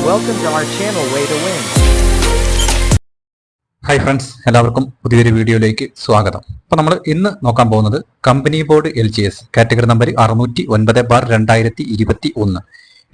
Welcome to our channel Way to Win. Hi friends, എല്ലാവർക്കും പുതിയൊരു വീഡിയോയിലേക്ക് സ്വാഗതം. അപ്പോൾ നമ്മൾ ഇന്ന് നോക്കാൻ പോകുന്നത് company board LGS category number 609/2021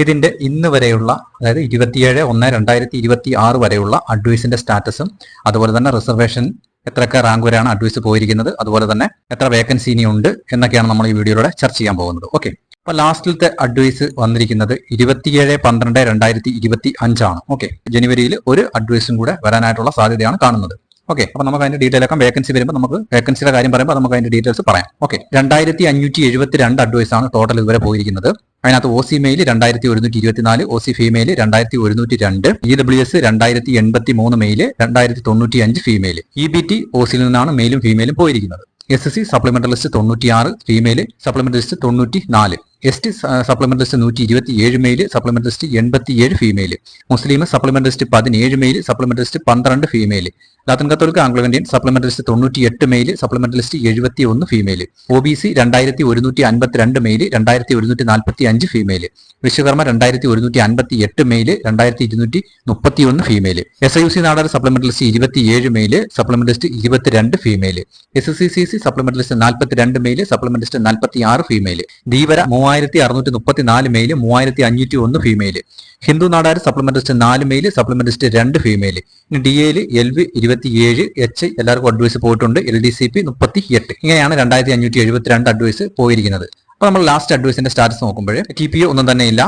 ഇതിന്റെ ഇന്ന് വരെയുള്ള, അതായത് 27/1/2026 വരെയുള്ള അഡ്വൈസിന്റെ സ്റ്റാറ്റസും, അതുപോലെ തന്നെ റിസർവേഷൻ എത്രയൊക്കെ റാങ്ക് വരെയാണ് അഡ്വൈസ് പോയിരിക്കുന്നത്, അതുപോലെ തന്നെ എത്ര വേക്കൻസി ഇനി ഉണ്ട് എന്നൊക്കെയാണ് നമ്മൾ ഈ വീഡിയോയിലൂടെ ചർച്ച ചെയ്യാൻ പോകുന്നത്. ഓക്കെ, അപ്പൊ ലാസ്റ്റിലത്തെ അഡ്വൈസ് വന്നിരിക്കുന്നത് 27/12/2025 ആണ്. ഓക്കെ, ജനുവരിയിൽ ഒരു അഡ്വൈസും കൂടെ വരാനായിട്ടുള്ള സാധ്യതയാണ് കാണുന്നത്. ഓക്കെ, അപ്പൊ നമുക്ക് അതിന്റെ ഡീറ്റെയിൽ ഒക്കെ വേക്കൻസി വരുമ്പോൾ നമുക്ക് വേക്കൻസിയുടെ കാര്യം പറയുമ്പോൾ നമുക്ക് അതിന്റെ ഡീറ്റെയിൽസ് പറയാം. ഓക്കെ, 2572 അഡ്വൈസ് ആണ് ടോട്ടൽ ഇതുവരെ പോയിരിക്കുന്നത്. അതിനകത്ത് OC male 2124, OC female 2102, EWS 2083 male, 2095 female. EBT OCയിൽ നിന്നാണ് മെയിലും ഫീമെയിലും പോയിരിക്കുന്നത്. SSC supplementary list 96, female supplementary list 94, ST supplementary list 127 male, supplementary list 87 female, Muslim supplementary list 17 male, supplementary list 12 female, Latin കത്തോലിക്ക Anglo Indian supplementary list 98 male, supplementary list 71 female, OBC 2152 male, 2145 female, Vishwakarma 2158 male, 2231 female, SIUC Nadar supplementary list 27 male, supplementary list 22 female, SSCCC supplementary list 42 male, supplementary list 46 female, ധീവര 3634 male, 3501 female, Hindu Nadar supplementary list 4 male, supplementary list 2 female. DL LV 27, H എല്ലാവർക്കും advice പോയിട്ടുണ്ട്, LDCP 38. ഇങ്ങനെയാണ് 2572 advice പോയിരിക്കുന്നത്. അപ്പൊ നമ്മൾ last അഡ്വൈസിന്റെ status നോക്കുമ്പോൾ TPO ഒന്നും തന്നെ ഇല്ല.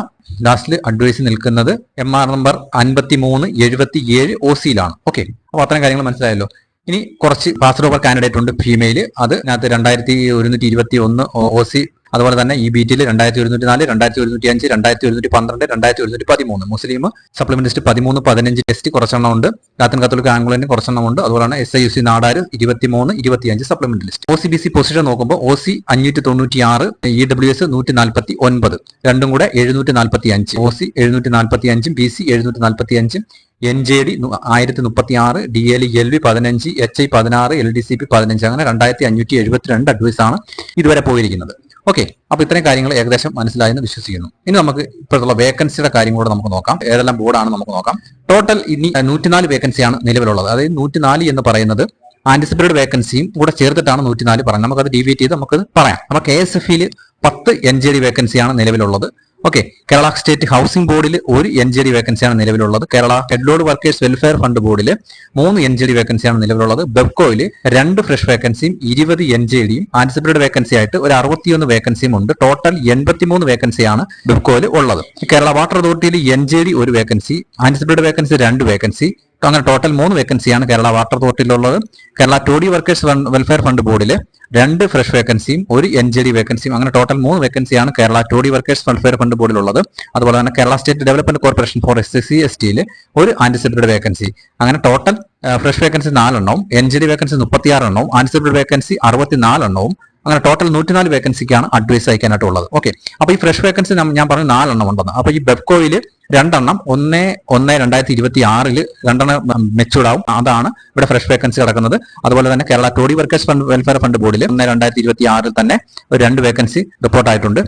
ലാസ്റ്റിൽ അഡ്വൈസ് നിൽക്കുന്നത് MR നമ്പർ 5377 OCയിലാണ്. ഓക്കെ, അപ്പൊ അത്തരം കാര്യങ്ങൾ മനസ്സിലായല്ലോ. ഇനി കുറച്ച് പാസ്ഡ് ഓവർ കാൻഡിഡേറ്റ് ഉണ്ട് ഫീമെയിൽ, അത് അതിനകത്ത് 2121 OC, അതുപോലെ തന്നെ EBTയിൽ 2104, 2105, 2112, 2113, മുസ്ലിം സപ്ലിമെന്റ് ലിസ്റ്റ് 13, 15 ടെസ്റ്റ് കുറച്ചെണ്ണം ഉണ്ട്, ലാത്തിൻ കത്തോലിക്ക ആംഗ്ലോ ഇന്ത്യൻ കുറച്ചെണ്ണം ഉണ്ട്, അതുപോലെ തന്നെ SIUC Nadar 23, 25 supplement list. OCBC position നോക്കുമ്പോൾ OC 596, EWS 149, രണ്ടും കൂടെ 745, OC 745, BC 745, NJD 1036, DL LV 15, HI 16, LDCP 15, അങ്ങനെ 2572 അഡ്വൈസ് ആണ് ഇതുവരെ പോയിരിക്കുന്നത്. ഓക്കെ, അപ്പൊ ഇത്രയും കാര്യങ്ങൾ ഏകദേശം മനസ്സിലായെന്ന് വിശ്വസിക്കുന്നു. ഇനി നമുക്ക് ഇപ്പോഴുള്ള വേക്കൻസിയുടെ കാര്യം കൂടെ നമുക്ക് നോക്കാം. ഏതെല്ലാം ബോർഡാണ് നമുക്ക് നോക്കാം. ടോട്ടൽ ഇനി 104 വേക്കൻസിയാണ് നിലവിലുള്ളത്. അതായത് 104 എന്ന് പറയുന്നത് ആന്റിസിപ്പേറ്റഡ് വേക്കൻസിയും കൂടെ ചേർത്തിട്ടാണ് 104 പറയുന്നത്. നമുക്കത് ഡിവൈഡ് ചെയ്ത് നമുക്ക് പറയാം. അപ്പൊ KSFയിൽ 10 NJD വേക്കൻസിയാണ് നിലവിലുള്ളത്. ഓക്കെ, കേരള സ്റ്റേറ്റ് ഹൗസിംഗ് ബോർഡിൽ ഒരു NJD വേക്കൻസിയാണ് നിലവിലുള്ളത്. Kerala head load workers welfare fund ബോർഡിൽ 3 NJD വേക്കൻസിയാണ് നിലവിലുള്ളത്. ബെബ്കോയിൽ 2 ഫ്രഷ് വേക്കൻസിയും 20 NJDയും ആന്റിസിപ്പേറ്റഡ് വേക്കൻസി ആയിട്ട് ഒരു 61 വേക്കൻസിയും ഉണ്ട്. ടോട്ടൽ 83 വേക്കൻസിയാണ് ബെബ്കോയിൽ ഉള്ളത്. കേരള വാട്ടർ അതോറിറ്റിയിൽ NJD 1 vacancy, anticipated vacancy 2 vacancy, അങ്ങനെ ടോട്ടൽ 3 വേക്കൻസിയാണ് കേരള വാട്ടർ അതോറിറ്റിയിലുള്ളത്. Kerala toddy workers welfare fund ബോർഡിൽ 2 ഫ്രഷ് വേക്കൻസിയും 1 NJD വേക്കൻസിയും, അങ്ങനെ ടോട്ടൽ 3 വേക്കൻസിയാണ് Kerala toddy workers welfare fund ബോർഡിലുള്ളത്. അതുപോലെ തന്നെ Kerala state development corporation for SC STയിൽ 1 ആന്റിസിപ്പേറ്റഡ് വേക്കൻസി, അങ്ങനെ ടോട്ടൽ ഫ്രഷ് വേക്കൻസി 4 എണ്ണവും, NJD വേക്കൻസി 36 എണ്ണവും, ആന്റിസിപ്പേറ്റഡ് വേക്കൻസി 64 എണ്ണവും, അങ്ങനെ ടോട്ടൽ 104 വേക്കൻസിക്കാണ് അഡ്വൈസ് അയക്കാനായിട്ടുള്ളത്. ഓക്കെ, അപ്പൊ ഈ ഫ്രഷ് വേക്കൻസി ഞാൻ പറഞ്ഞു 4 എണ്ണം ഉണ്ടെന്ന്. അപ്പൊ ഈ ബെബ്കോയിൽ 2 എണ്ണം 1/1/2026 2 മെച്ചൂർഡ് ആവും, അതാണ് ഇവിടെ ഫ്രഷ് വേക്കൻസി കിടക്കുന്നത്. അതുപോലെ തന്നെ Kerala toddy workers welfare fund ബോർഡിൽ 1/2026 തന്നെ ഒരു 2 വേക്കൻസി റിപ്പോർട്ട് ആയിട്ടുണ്ട്.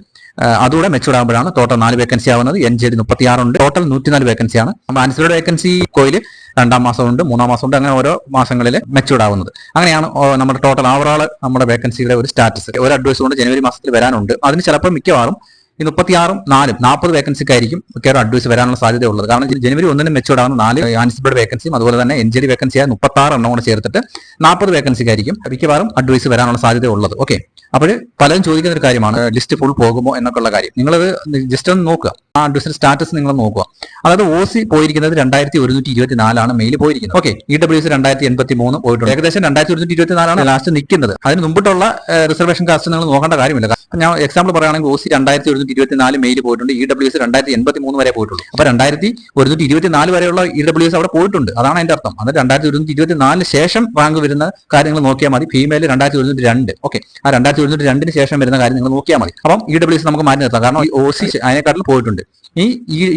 അതുകൂടെ മെച്ചൂർഡ് ആകുമ്പോഴാണ് ടോട്ടൽ 4 വേക്കൻസി ആവുന്നത്. NJD 36 ഉണ്ട്, ടോട്ടൽ 104 വേക്കൻസിയാണ്. അപ്പൊ ആൻസിലഡ് വേക്കൻസി കോയിൽ 2ാം മാസമുണ്ട്, 3ാം മാസമുണ്ട്, അങ്ങനെ ഓരോ മാസങ്ങളിൽ മെച്ചൂർഡ് ആവുന്നത്. അങ്ങനെയാണ് നമ്മുടെ ടോട്ടൽ ഓവറോൾ നമ്മുടെ വേക്കൻസിയുടെ ഒരു സ്റ്റാറ്റസ്. ഒരു അഡ്വൈസ് കൊണ്ട് ജനുവരി മാസത്തിൽ വരാനുണ്ട്. അതിന് ചിലപ്പോൾ മിക്കവാറും ഈ 36, 4, 40 വേക്കൻസിക്കായിരിക്കും മിക്കവാറും അഡ്വൈസ് വരാനുള്ള സാധ്യതയുള്ളത്. കാരണം ജനുവരി 1 മെച്ചൂർഡ് ആവുന്ന 4 ആന്റിസിപ്പേറ്റഡ് വേക്കൻസിയും അതുപോലെ തന്നെ NJD വേക്കൻസിയായ 36 എണ്ണം കൂടെ ചേർത്തിട്ട് 40 വേക്കൻസിക്കായിരിക്കും മിക്കവാറും അഡ്വൈസ് വരാനുള്ള സാധ്യതയുള്ളത്. ഓക്കെ, അപ്പോൾ പലരും ചോദിക്കുന്ന ഒരു കാര്യമാണ് ലിസ്റ്റ് ഫുൾ പോകുമോ എന്നൊക്കെയുള്ള കാര്യം. നിങ്ങളത് ജസ്റ്റ് ഒന്ന് നോക്കുക, ആ അഡ്വൈസിന്റെ സ്റ്റാറ്റസ് നിങ്ങൾ നോക്കുക. അതായത് OC പോയിരിക്കുന്നത് 2124 മെയിൽ പോയിരിക്കുന്നത്. ഓക്കെ, EWS 2083 പോയിട്ടുണ്ട്. ഏകദേശം 2124 ലാസ്റ്റ് നിൽക്കുന്നത്. അതിന് മുമ്പിട്ടുള്ള റിസർവേഷൻ കാസ്റ്റ് നിങ്ങൾ നോക്കേണ്ട കാര്യമില്ല. ഞാൻ എക്സാമ്പിൾ പറയുകയാണെങ്കിൽ OC 2124 മെയിൽ പോയിട്ടുണ്ട്, EWS 2083 വരെ പോയിട്ടുള്ളൂ. അപ്പൊ 2124 വരെയുള്ള EWS അവിടെ പോയിട്ടുണ്ട്, അതാണ് അതിന്റെ അർത്ഥം. അത് 2124 ശേഷം റാങ്ക് വരുന്ന കാര്യങ്ങൾ നോക്കിയാൽ മതി. ഫീമെയിൽ 2102. ഓക്കെ, ആ 2102 ശേഷം വരുന്ന കാര്യം നിങ്ങൾ നോക്കിയാൽ മതി. അപ്പം EWS നമുക്ക് മാറ്റി നിർത്താം, കാരണം OC അതിനെക്കാട്ടിൽ പോയിട്ടുണ്ട്. ഈ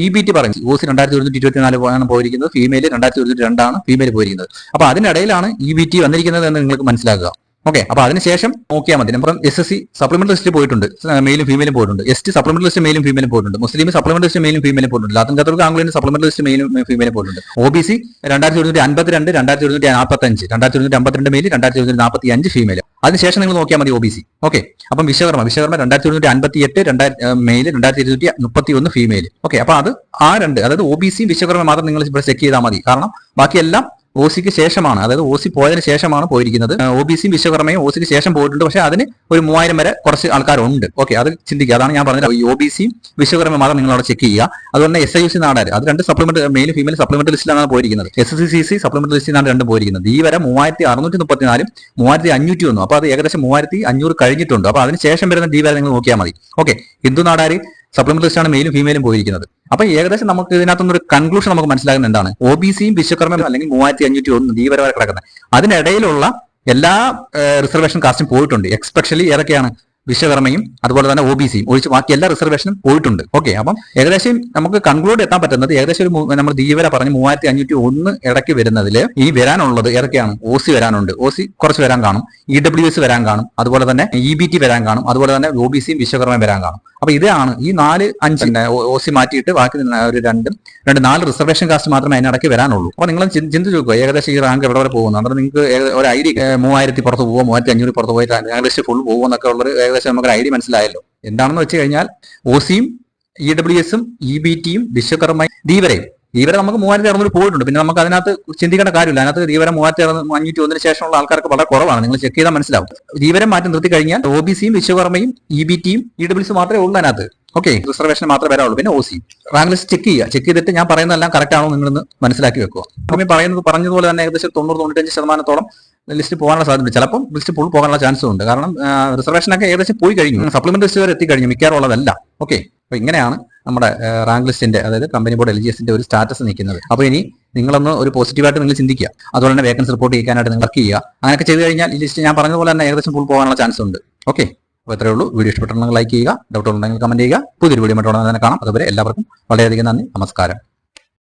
EBT പറഞ്ഞു OC 2124 ആണ് പോയിരിക്കുന്നത്, ഫീമെയിൽ 2102 ആണ് ഫീമെയിൽ പോയിരിക്കുന്നത്. അപ്പൊ അതിനിടയിലാണ് EBT വന്നിരിക്കുന്നത് എന്ന് നിങ്ങൾക്ക് മനസ്സിലാക്കുക. ഓക്കെ, അപ്പൊ അതിനുശേഷം നോക്കിയാൽ മതി. നമ്പർ SSC സപ്ലിമെന്റ് ലിസ്റ്റ് പോയിട്ടുണ്ട്, മെയിലും ഫീമെയിലും പോയിട്ടുണ്ട്. ST സപ്ലിമെന്റ് ലിസ്റ്റ് മെയിലും ഫീമെയിലും പോയിട്ടുണ്ട്. മുസ്ലിം സപ്ലിമെന്റ് ലിസ്റ്റ് മെയിലും ഫീമെയിലും പോയിട്ടുണ്ട്. ലാത്തിൻ കത്തോലിക്ക ആംഗ്ലിന്റെ സപ്ലിമെന്റ് ലിസ്റ്റ് മെയിലും ഫീമെയിലും പോയിട്ടുണ്ട്. OBC 2152, 2145, 2152 male, 2145 female. അതിനുശേഷം നിങ്ങൾ നോക്കിയാൽ മതി OBC. ഓക്കെ, അപ്പം വിശ്വകർമ്മ 2158 മെയിൽ, 2231 ഫീമെയിൽ. ഓക്കെ, അപ്പൊ അത് ആ രണ്ട്, അതായത് OBCയും വിശ്വകർമ്മ മാത്രം നിങ്ങൾ ഇവിടെ ചെക്ക് ചെയ്താൽ മതി. കാരണം ബാക്കിയെല്ലാം OCക്ക് ശേഷമാണ്, അതായത് OC പോയതിന് ശേഷമാണ് പോയിരിക്കുന്നത്. OBCയും വിശ്വകർമ്മയും OCക്ക് ശേഷം പോയിട്ടുണ്ട്. പക്ഷെ അതിന് ഒരു 3000 വരെ കുറച്ച് ആൾക്കാരുണ്ട്. ഓക്കെ, അത് ചിന്തിക്കുക. അതാണ് ഞാൻ പറഞ്ഞത്. ഈ OBCയും വിശ്വകർമ്മ മാത്രം നിങ്ങൾ അവിടെ ചെക്ക് ചെയ്യുക. അതുപോലെ SIUC നാടാർ, അത് രണ്ട് സപ്ലിമെന്റ് മെയിൽ ഫീമെയിൽ സപ്ലിമെന്റ് ലിസ്റ്റിലാണ് പോയിരിക്കുന്നത്. SSCC സപ്ലിമെന്റ് ലിസ്റ്റിലാണ് രണ്ടും പോയിരിക്കുന്നത്. ഈ വരെ 3634, 3501. അപ്പൊ അത് ഏകദേശം 3500 കഴിഞ്ഞിട്ടുണ്ട്. അപ്പൊ അതിന് ശേഷം വരുന്ന ഡി വരെ നിങ്ങൾ നോക്കിയാൽ മതി. ഓക്കെ, ഹിന്ദു നാടാര് സപ്ലിമെന്റ് ലിസ്റ്റാണ് മെയിലും ഫീമെയിലും പോയിരിക്കുന്നത്. അപ്പൊ ഏകദേശം നമുക്ക് ഇതിനകത്തുനിന്ന് ഒരു കൺക്ലൂഷൻ നമുക്ക് മനസ്സിലാകുന്നത് എന്താണ്? OBCയും വിശ്വകർമ്മയും അല്ലെങ്കിൽ 3501 ഈ വരെ കിടക്കുന്നത്. അതിനിടയിലുള്ള എല്ലാ റിസർവേഷൻ കാസ്റ്റും പോയിട്ടുണ്ട്. എക്സ്പെഷ്യലി ഏതൊക്കെയാണ്? വിശ്വകർമ്മയും അതുപോലെ തന്നെ OBCയും ഒഴിച്ച് ബാക്കി എല്ലാ റിസർവേഷനും പോയിട്ടുണ്ട്. ഓക്കെ, അപ്പം ഏകദേശം നമുക്ക് കൺക്ലൂഡ് എത്താൻ പറ്റുന്നത് ഏകദേശം ഒരു നമ്മൾ ദീവര പറഞ്ഞ് 3501 ഇടയ്ക്ക് വരുന്നതിൽ ഈ വരാനുള്ളത് ഏതൊക്കെയാണ്? OC വരാനുണ്ട്, OC കുറച്ച് വരാൻ കാണും, EWS വരാൻ കാണും, അതുപോലെ തന്നെ EBT വരാൻ കാണും, അതുപോലെ തന്നെ OBCയും വിശ്വകർമ്മയും വരാൻ കാണും. അപ്പൊ ഇതാണ് ഈ 4-5 OC മാറ്റിയിട്ട് ബാക്കി ഒരു 4 റിസർവേഷൻ കാസ്റ്റ് മാത്രമേ അതിനിടയ്ക്ക് വരാനുള്ളൂ. അപ്പൊ നിങ്ങൾ ചിന്തിച്ച് നോക്കുക ഏകദേശം ഈ റാങ്ക് എവിടെ വരെ പോകുന്നു. അന്നേരം നിങ്ങൾക്ക് ഒരു ഐഡിയ 3000 പുറത്ത് പോകുമോ, 3500 പുറത്ത് പോയി ഏകദേശം ഫുൾ പോകുമോ എന്നൊക്കെ ഉള്ളൊരു ഏകദേശം നമുക്ക് ഐഡിയ മനസ്സിലായല്ലോ. എന്താണെന്ന് വെച്ച് കഴിഞ്ഞാൽ OCയും EWSഉം EBTയും വിശ്വകർമ്മയും ദീവരയും ഇവരെ നമുക്ക് 3600 പോയിട്ടുണ്ട്. പിന്നെ നമുക്ക് അതിനകത്ത് ചിന്തിക്കേണ്ട കാര്യമില്ല. അതിനകത്ത് ദീവര 3501 ശേഷമുള്ള ആൾക്കാർക്ക് വളരെ കുറവാണ്. നിങ്ങൾ ചെക്ക് ചെയ്താൽ മനസ്സിലാവും. ദീവരം മാറ്റി നിർത്തി കഴിഞ്ഞാൽ OBCയും വിശ്വകർമ്മയും EBTയും EWS മാത്രമേ ഉള്ളൂ അതിനകത്ത്. ഓക്കെ, റിസർവേഷൻ മാത്രമേ വരാനുള്ളൂ. പിന്നെ OC റാങ്ക് ലിസ്റ്റ് ചെക്ക് ചെയ്യുക. ചെക്ക് ചെയ്തിട്ട് ഞാൻ പറയുന്നതെല്ലാം കറക്റ്റ് ആണോ നിങ്ങളൊന്ന് മനസ്സിലാക്കി വെക്കുക. അപ്പം പറഞ്ഞതുപോലെ തന്നെ ഏകദേശം 90-95% ലിസ്റ്റ് പോകാനുള്ള സാധ്യത. ചിലപ്പം ലിസ്റ്റ് ഫുൾ പോകാനുള്ള ചാൻസും ഉണ്ട്. കാരണം റിസർവേഷനൊക്കെ ഏകദേശം പോയി കഴിഞ്ഞു, സപ്ലിമെന്റ് ലിസ്റ്റ് വരെ എത്തിക്കഴിഞ്ഞു മിക്കാറുള്ളതല്ല. ഓക്കെ, അപ്പൊ ഇങ്ങനെയാണ് നമ്മുടെ റാങ്ക് ലിസ്റ്റിന്റെ, അതായത് കമ്പനി ബോർഡ് LGSന്റെ ഒരു സ്റ്റാറ്റസ് നിൽക്കുന്നത്. അപ്പൊ ഇനി നിങ്ങളൊന്ന് ഒരു പോസിറ്റീവായിട്ട് നിങ്ങൾ ചിന്തിക്കുക. അതുപോലെ തന്നെ വേക്കൻസി റിപ്പോർട്ട് ചെയ്യാനായിട്ട് നിങ്ങൾ വർക്ക് ചെയ്യുക. അങ്ങനെയൊക്കെ ചെയ്ത് കഴിഞ്ഞാൽ ഈ ലിസ്റ്റ് ഞാൻ പറഞ്ഞതുപോലെ തന്നെ ഏകദേശം ഫുൾ പോകാനുള്ള ചാൻസ് ഉണ്ട്. ഓക്കെ, അപ്പോൾ ഇത്രയേ ഉള്ളൂ. വീഡിയോ ഇഷ്ടപ്പെട്ടുണ്ടെങ്കിൽ ലൈക്ക് ചെയ്യുക, ഡൗട്ട് ഉണ്ടെങ്കിൽ കമന്റ് ചെയ്യുക. പുതിയൊരു വീഡിയോ മറ്റോടെ തന്നെ കാണാം. അതുവരെ എല്ലാവർക്കും വളരെയധികം നന്ദി, നമസ്കാരം.